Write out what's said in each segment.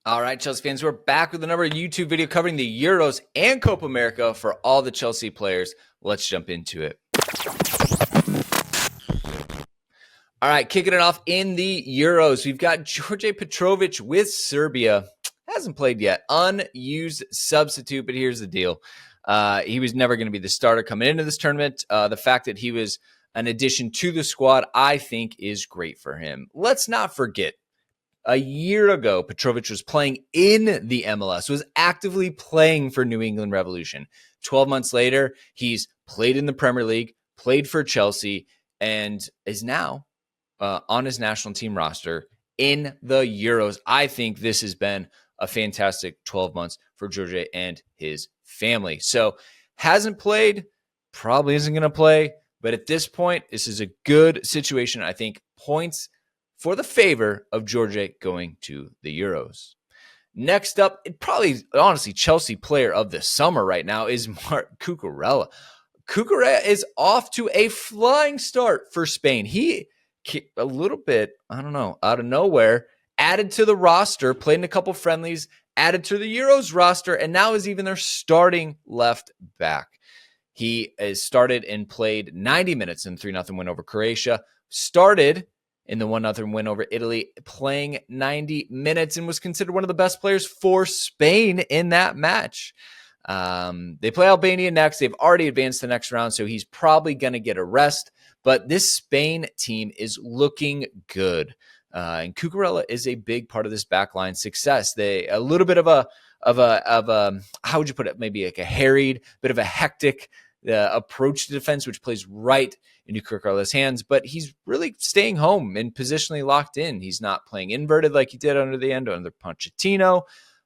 All right, Chelsea fans, we're back with another YouTube video covering the Euros and Copa America for all the Chelsea players. Let's jump into it. All right, kicking it off in the Euros, we've got Đorđe Petrović with Serbia. Hasn't played yet. Unused substitute, but here's the deal. He was never going to be the starter coming into this tournament. The fact that he was an addition to the squad, I think, is great for him. Let's not forget, a year ago, Petrović was playing in the MLS, was actively playing for New England Revolution. 12 months later, he's played in the Premier League, played for Chelsea, and is now on his national team roster in the Euros. I think this has been a fantastic 12 months for Đorđe and his family. So hasn't played, probably isn't going to play, but at this point, this is a good situation. I think points for the favor of Đorđe going to the Euros. Next up, probably, honestly, Chelsea player of the summer right now is Cucurella. Cucurella is off to a flying start for Spain. He, a little bit, I don't know, out of nowhere, added to the roster, played in a couple friendlies, added to the Euros roster, and now is even their starting left back. He has started and played 90 minutes in 3-0 win over Croatia, started in the 1-0 win over Italy, playing 90 minutes and was considered one of the best players for Spain in that match. They play Albania next. They've already advanced to the next round, so he's probably going to get a rest. But this Spain team is looking good. And Cucurella is a big part of this backline success. They a little bit of a how would you put it? Maybe like a harried, bit of a hectic approach to defense, which plays right into Cucurella's hands, but he's really staying home and positionally locked in. He's not playing inverted like he did under the end under Pochettino.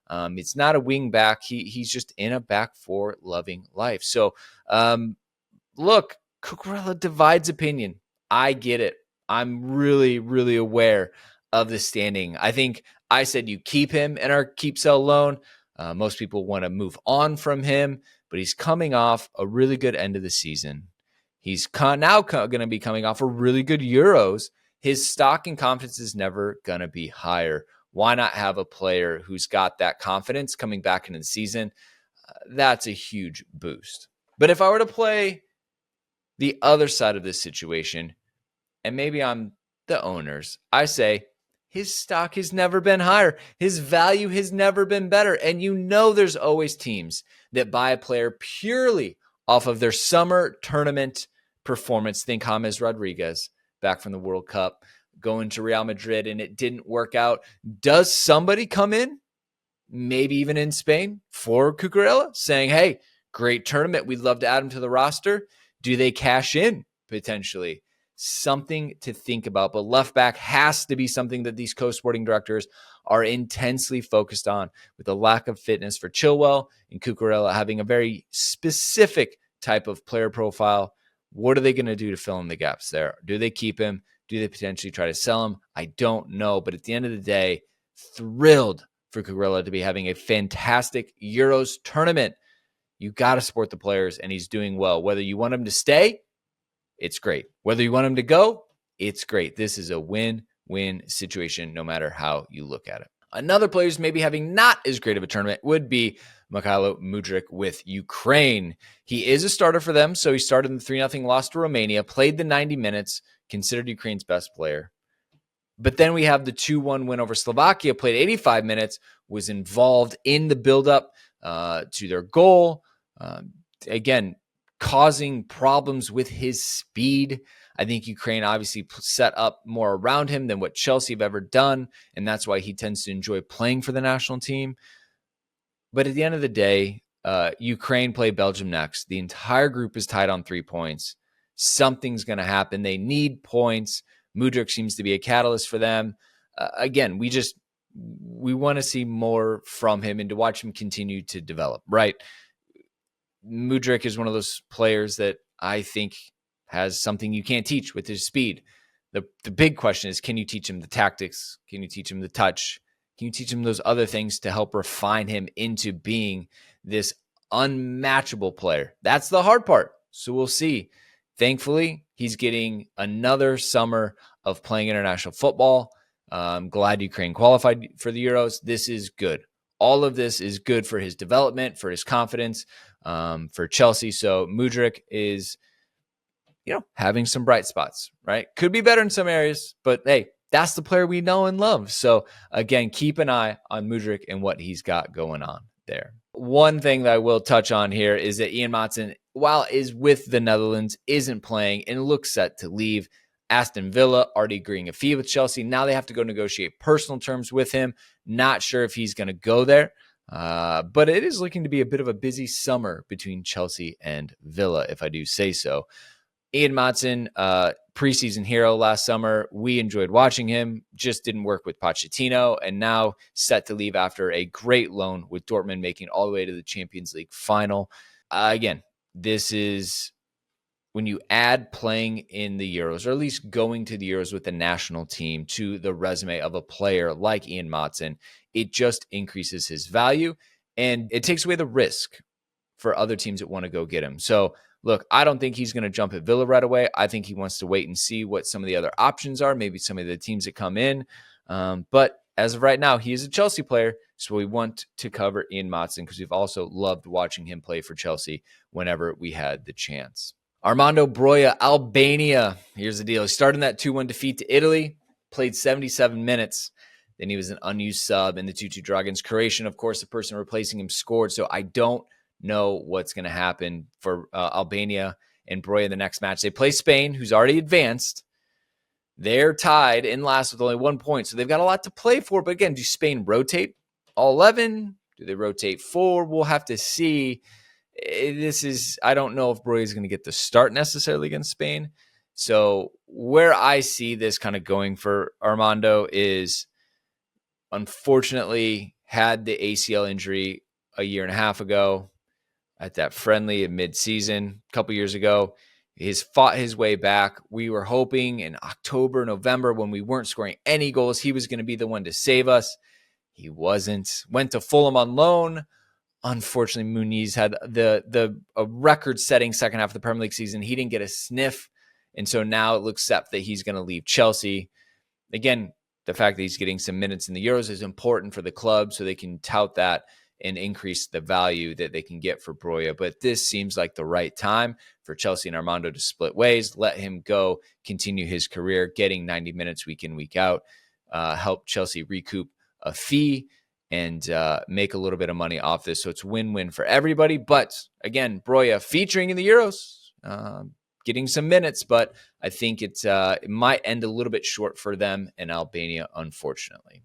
It's not a wing back. He's just in a back four loving life. So look, Cucurella divides opinion. I get it. I'm really, really aware of the standing. I think I said you keep him in our keep sell loan. Most people want to move on from him, but he's coming off a really good end of the season. He's now going to be coming off a really good Euros. His stock and confidence is never going to be higher. Why not have a player who's got that confidence coming back into the season? That's a huge boost. But if I were to play the other side of this situation, and maybe I'm the owners, I say his stock has never been higher. His value has never been better. And you know there's always teams that buy a player purely off of their summer tournament performance. Think James Rodriguez back from the World Cup, going to Real Madrid, and it didn't work out. Does somebody come in, maybe even in Spain, for Cucurella, saying, hey, great tournament, we'd love to add him to the roster? Do they cash in potentially? Something to think about, but left back has to be something that these co-sporting directors are intensely focused on, with the lack of fitness for Chilwell and Cucurella having a very specific type of player profile. What are they going to do to fill in the gaps there? Do they keep him? Do they potentially try to sell him? I don't know, but at the end of the day, thrilled for Cucurella to be having a fantastic Euros tournament. You got to support the players, and he's doing well. Whether you want him to stay, it's great. Whether you want him to go, it's great. This is a win-win situation, no matter how you look at it. Another player who's maybe having not as great of a tournament would be Mudryk with Ukraine. He is a starter for them, so he started in the 3-0 loss to Romania, played the 90 minutes, considered Ukraine's best player. But then we have the 2-1 win over Slovakia, played 85 minutes, was involved in the buildup to their goal. Again, causing problems with his speed. I think Ukraine obviously set up more around him than what Chelsea have ever done, and that's why he tends to enjoy playing for the national team. But at the end of the day, Ukraine play Belgium next. The entire group is tied on 3 points. Something's going to happen. They need points. Mudryk seems to be a catalyst for them. Again, we want to see more from him and to watch him continue to develop, right? Mudryk is one of those players that I think has something you can't teach with his speed. The big question is, can you teach him the tactics? Can you teach him the touch? Can you teach him those other things to help refine him into being this unmatchable player? That's the hard part. So we'll see. Thankfully, he's getting another summer of playing international football. I'm glad Ukraine qualified for the Euros. This is good. All of this is good for his development, for his confidence, for Chelsea. So Mudryk is, having some bright spots, right? Could be better in some areas, but hey, that's the player we know and love. So again, keep an eye on Mudryk and what he's got going on there. One thing that I will touch on here is that Ian Maatsen, while is with the Netherlands, isn't playing and looks set to leave. Aston Villa already agreeing a fee with Chelsea. Now they have to go negotiate personal terms with him. Not sure if he's going to go there. But it is looking to be a bit of a busy summer between Chelsea and Villa, if I do say so. Ian Maatsen, preseason hero last summer. We enjoyed watching him. Just didn't work with Pochettino, and now set to leave after a great loan with Dortmund, making all the way to the Champions League final. Again, this is when you add playing in the Euros, or at least going to the Euros with the national team, to the resume of a player like Ian Maatsen, it just increases his value, and it takes away the risk for other teams that want to go get him. So look, I don't think he's going to jump at Villa right away. I think he wants to wait and see what some of the other options are, maybe some of the teams that come in. But as of right now, he is a Chelsea player, so we want to cover Ian Maatsen because we've also loved watching him play for Chelsea whenever we had the chance. Armando Broja, Albania. Here's the deal. He started in that 2-1 defeat to Italy, played 77 minutes. Then he was an unused sub in the 2-2 draw against Croatia. Of course, the person replacing him scored, so I don't know what's going to happen for Albania and Broja in the next match. They play Spain, who's already advanced. They're tied in last with only 1 point, so they've got a lot to play for. But again, do Spain rotate all 11? Do they rotate 4? We'll have to see. I don't know if Broja is going to get the start necessarily against Spain. So where I see this kind of going for Armando is, unfortunately, had the ACL injury a year and a half ago at that friendly in mid-season a couple years ago. He's fought his way back. We were hoping in October, November, when we weren't scoring any goals, he was going to be the one to save us. He wasn't. Went to Fulham on loan. Unfortunately, Muniz had a record-setting second half of the Premier League season. He didn't get a sniff, and so now it looks set that he's going to leave Chelsea. Again, the fact that he's getting some minutes in the Euros is important for the club, so they can tout that and increase the value that they can get for Broja. But this seems like the right time for Chelsea and Armando to split ways, let him go, continue his career, getting 90 minutes week in, week out, help Chelsea recoup a fee and make a little bit of money off this. So it's win-win for everybody. But again, Broja featuring in the Euros, getting some minutes, but I think it might end a little bit short for them in Albania, unfortunately.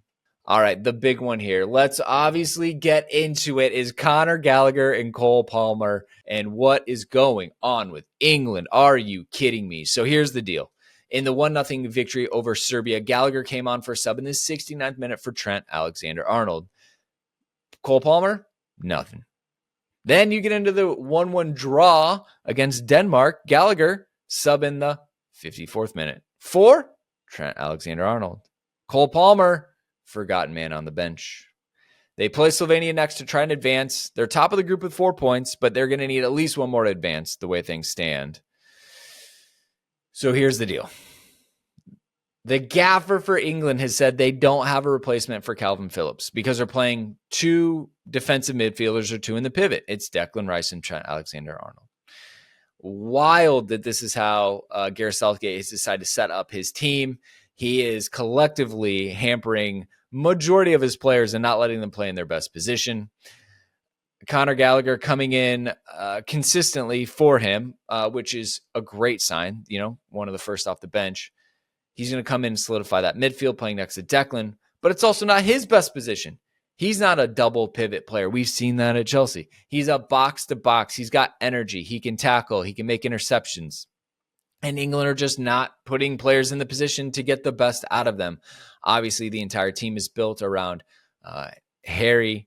All right, the big one here. Let's obviously get into it. Is Conor Gallagher and Cole Palmer, and what is going on with England? Are you kidding me? So here's the deal. In the 1-0 victory over Serbia, Gallagher came on for a sub in the 69th minute for Trent Alexander-Arnold. Cole Palmer, nothing. Then you get into the 1-1 draw against Denmark. Gallagher, sub in the 54th minute for Trent Alexander-Arnold. Cole Palmer, forgotten man on the bench. They play Slovenia next to try and advance. They're top of the group with 4 points, but they're going to need at least one more to advance the way things stand. So here's the deal. The gaffer for England has said they don't have a replacement for Calvin Phillips because they're playing 2 defensive midfielders or 2 in the pivot. It's Declan Rice and Trent Alexander-Arnold. Wild that this is how Gareth Southgate has decided to set up his team. He is collectively hampering majority of his players and not letting them play in their best position. Conor Gallagher coming in consistently for him, which is a great sign, one of the first off the bench. He's going to come in and solidify that midfield playing next to Declan, but it's also not his best position. He's not a double pivot player. We've seen that at Chelsea. He's a box-to-box. He's got energy. He can tackle. He can make interceptions. And England are just not putting players in the position to get the best out of them. Obviously, the entire team is built around Harry,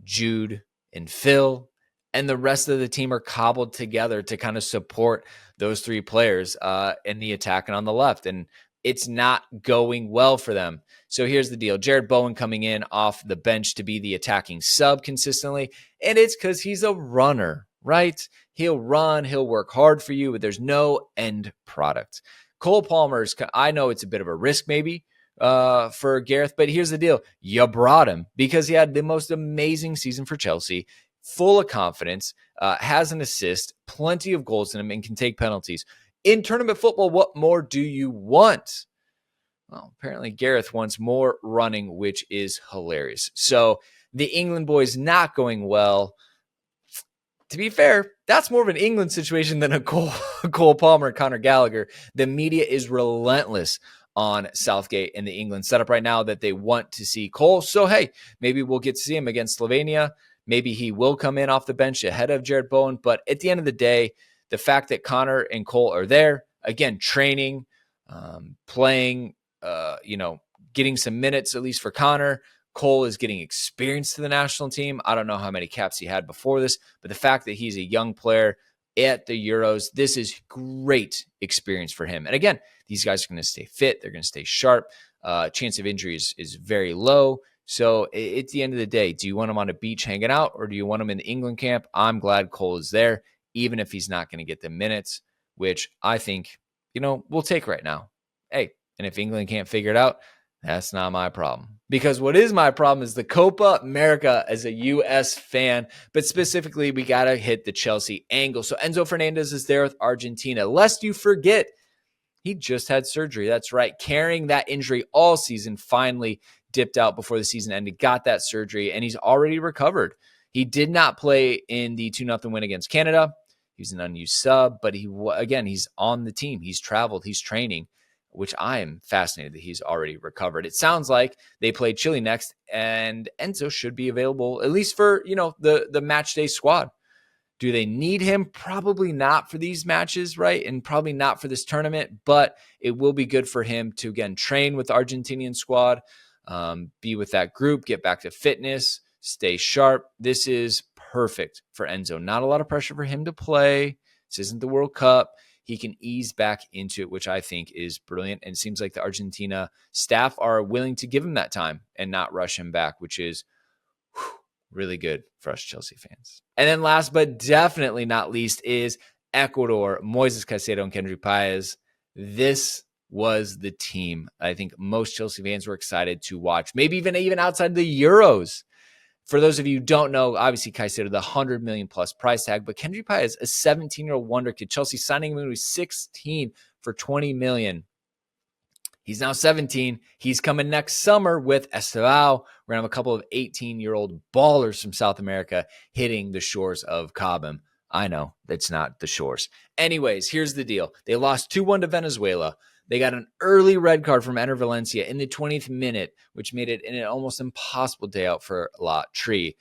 Jude, and Phil. And the rest of the team are cobbled together to kind of support those 3 players in the attack and on the left. And it's not going well for them. So here's the deal. Jared Bowen coming in off the bench to be the attacking sub consistently. And it's because he's a runner, right? He'll run, he'll work hard for you, but there's no end product. Cole Palmer's, I know it's a bit of a risk maybe for Gareth. But here's the deal. You brought him because he had the most amazing season for Chelsea, full of confidence, has an assist, plenty of goals in him, and can take penalties. In tournament football, what more do you want? Well, apparently Gareth wants more running, which is hilarious. So the England boys not going well. To be fair, that's more of an England situation than a Cole Palmer, Conor Gallagher. The media is relentless on Southgate and the England setup right now that they want to see Cole. So, hey, maybe we'll get to see him against Slovenia. Maybe he will come in off the bench ahead of Jared Bowen. But at the end of the day, the fact that Conor and Cole are there, again, training, playing, getting some minutes, at least for Conor. Cole is getting experience to the national team. I don't know how many caps he had before this, but the fact that he's a young player at the Euros, this is great experience for him. And again, these guys are going to stay fit. They're going to stay sharp. Chance of injury is very low. So at the end of the day, do you want him on a beach hanging out or do you want him in the England camp? I'm glad Cole is there, even if he's not going to get the minutes, which I think, we'll take right now. Hey, and if England can't figure it out, that's not my problem. Because what is my problem is the Copa America as a U.S. fan, but specifically we got to hit the Chelsea angle. So Enzo Fernandez is there with Argentina. Lest you forget, he just had surgery. That's right. Carrying that injury all season, finally dipped out before the season ended, got that surgery, and he's already recovered. He did not play in the 2-0 win against Canada. He was an unused sub, but he's on the team. He's traveled. He's training, which I am fascinated that he's already recovered. It sounds like they play Chile next, and Enzo should be available, at least for, the match day squad. Do they need him? Probably not for these matches, right? And probably not for this tournament, but it will be good for him to, again, train with the Argentinian squad, be with that group, get back to fitness, stay sharp. This is perfect for Enzo. Not a lot of pressure for him to play. This isn't the World Cup. He can ease back into it, which I think is brilliant. And it seems like the Argentina staff are willing to give him that time and not rush him back, which is really good for us Chelsea fans. And then last but definitely not least is Ecuador, Moises Caicedo and Paez. This was the team I think most Chelsea fans were excited to watch, maybe even outside the Euros. For those of you who don't know, obviously Caicedo, the $100 million plus price tag, but Paez, a 17-year-old wonder kid. Chelsea signing him when he was 16 for $20 million. He's now 17. He's coming next summer with Estevao. We're going to have a couple of 18-year-old ballers from South America hitting the shores of Cobham. I know, that's not the shores. Anyways, here's the deal. They lost 2-1 to Venezuela. They got an early red card from Enner Valencia in the 20th minute, which made it an almost impossible day out for La Tree.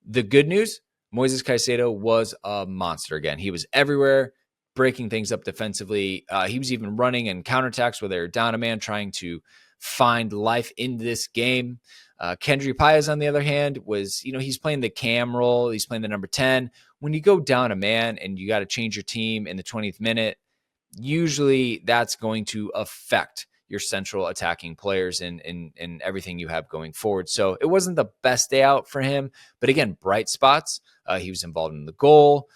The good news, Moises Caicedo was a monster again. He was everywhere, breaking things up defensively. He was even running in counterattacks where they were down a man, trying to find life in this game. Paez, on the other hand, was, he's playing the cam role. He's playing the number 10. When you go down a man and you got to change your team in the 20th minute, usually that's going to affect your central attacking players and everything you have going forward. So it wasn't the best day out for him, but again, bright spots. He was involved in the goal.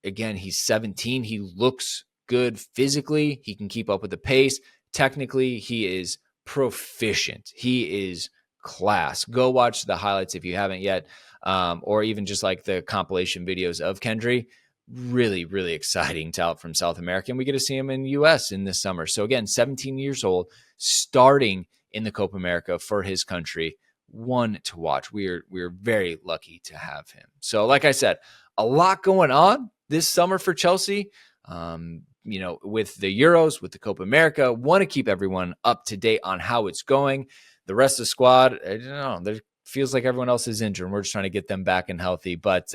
Again, he's 17. He looks good physically. He can keep up with the pace. Technically, he is proficient. He is class. Go watch the highlights if you haven't yet, or even just like the compilation videos of Kendry. Really, really exciting talent from South America. And we get to see him in the U.S. in this summer. So again, 17 years old, starting in the Copa America for his country. One to watch. We're very lucky to have him. So like I said, a lot going on this summer for Chelsea. With the Euros, with the Copa America, want to keep everyone up to date on how it's going. The rest of the squad, I don't know, there feels like everyone else is injured, and we're just trying to get them back and healthy. But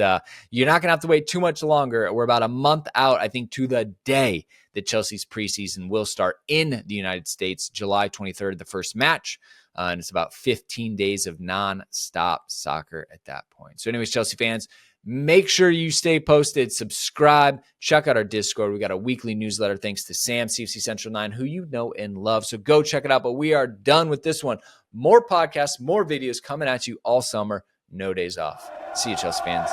you're not going to have to wait too much longer. We're about a month out, I think, to the day that Chelsea's preseason will start in the United States, July 23rd, the first match. And it's about 15 days of nonstop soccer at that point. So anyways, Chelsea fans, make sure you stay posted, subscribe, check out our Discord. We got a weekly newsletter thanks to Sam, CFC Central 9, who you know and love. So go check it out. But we are done with this one. More podcasts, more videos coming at you all summer. No days off. See you, Chelsea fans.